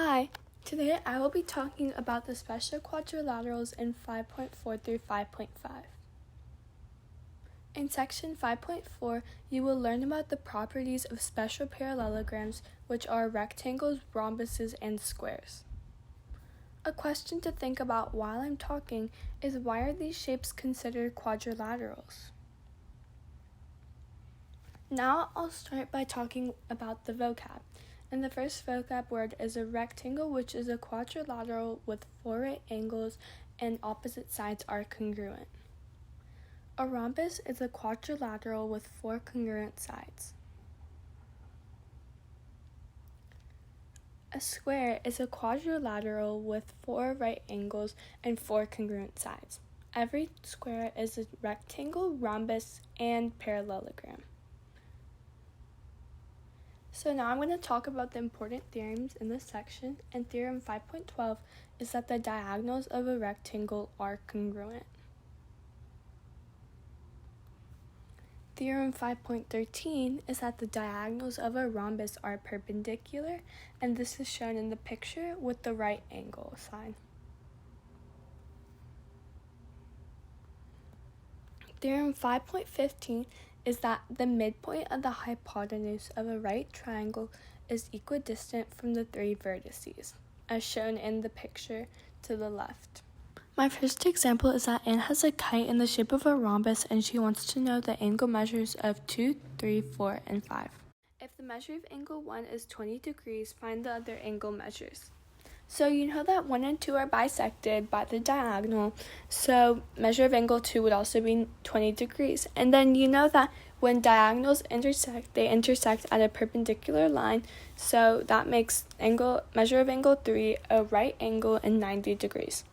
Hi, today I will be talking about the special quadrilaterals in 5.4 through 5.5. In section 5.4, you will learn about the properties of special parallelograms, which are rectangles, rhombuses, and squares. A question to think about while I'm talking is, why are these shapes considered quadrilaterals? Now I'll start by talking about the vocab. And the first vocab word is a rectangle, which is a quadrilateral with 4 right angles and opposite sides are congruent. A rhombus is a quadrilateral with 4 congruent sides. A square is a quadrilateral with 4 right angles and 4 congruent sides. Every square is a rectangle, rhombus, and parallelogram. So now I'm going to talk about the important theorems in this section, and theorem 5.12 is that the diagonals of a rectangle are congruent. Theorem 5.13 is that the diagonals of a rhombus are perpendicular, and this is shown in the picture with the right angle sign. Theorem 5.15 is that the midpoint of the hypotenuse of a right triangle is equidistant from the 3 vertices, as shown in the picture to the left. My first example is that Anne has a kite in the shape of a rhombus and she wants to know the angle measures of 2, 3, 4, and 5. If the measure of angle 1 is 20 degrees, find the other angle measures. So you know that 1 and 2 are bisected by the diagonal, so measure of angle 2 would also be 20 degrees. And then you know that when diagonals intersect, they intersect at a perpendicular line, so that makes measure of angle 3 a right angle and 90 degrees.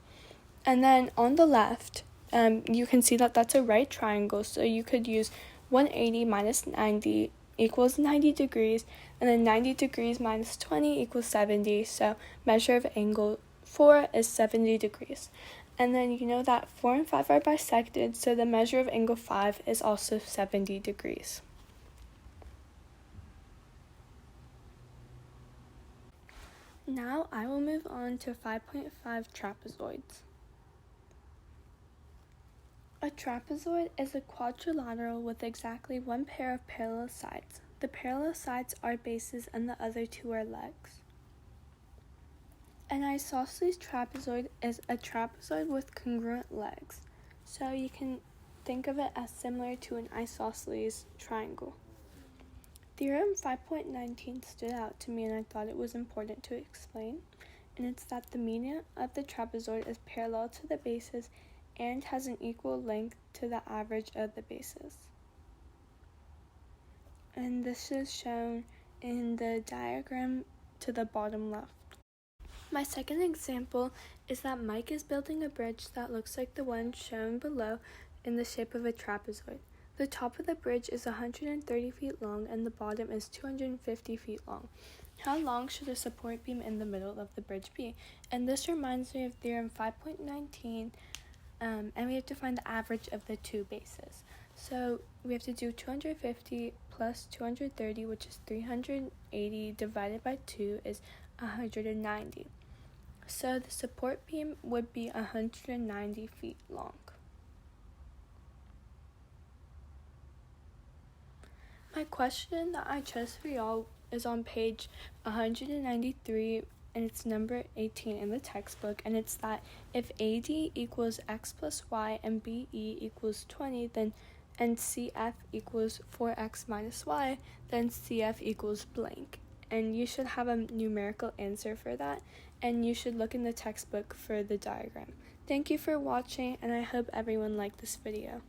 And then on the left, you can see that that's a right triangle, so you could use 180 minus 90 equals 90 degrees, and then 90 degrees minus 20 equals 70, so measure of angle 4 is 70 degrees. And then you know that 4 and 5 are bisected, so the measure of angle 5 is also 70 degrees. Now I will move on to 5.5 trapezoids. A trapezoid is a quadrilateral with exactly 1 pair of parallel sides. The parallel sides are bases and the other 2 are legs. An isosceles trapezoid is a trapezoid with congruent legs, so you can think of it as similar to an isosceles triangle. Theorem 5.19 stood out to me and I thought it was important to explain, and it's that the median of the trapezoid is parallel to the bases and has an equal length to the average of the bases. And this is shown in the diagram to the bottom left. My second example is that Mike is building a bridge that looks like the one shown below in the shape of a trapezoid. The top of the bridge is 130 feet long and the bottom is 250 feet long. How long should a support beam in the middle of the bridge be? And this reminds me of theorem 5.19. And we have to find the average of the 2 bases. So we have to do 250 plus 230, which is 380, divided by 2 is 190. So the support beam would be 190 feet long. My question that I chose for y'all is on page 193, and it's number 18 in the textbook, and it's that if AD equals x plus y and BE equals 20, and CF equals 4x minus y, then CF equals blank. And you should have a numerical answer for that, and you should look in the textbook for the diagram. Thank you for watching, and I hope everyone liked this video.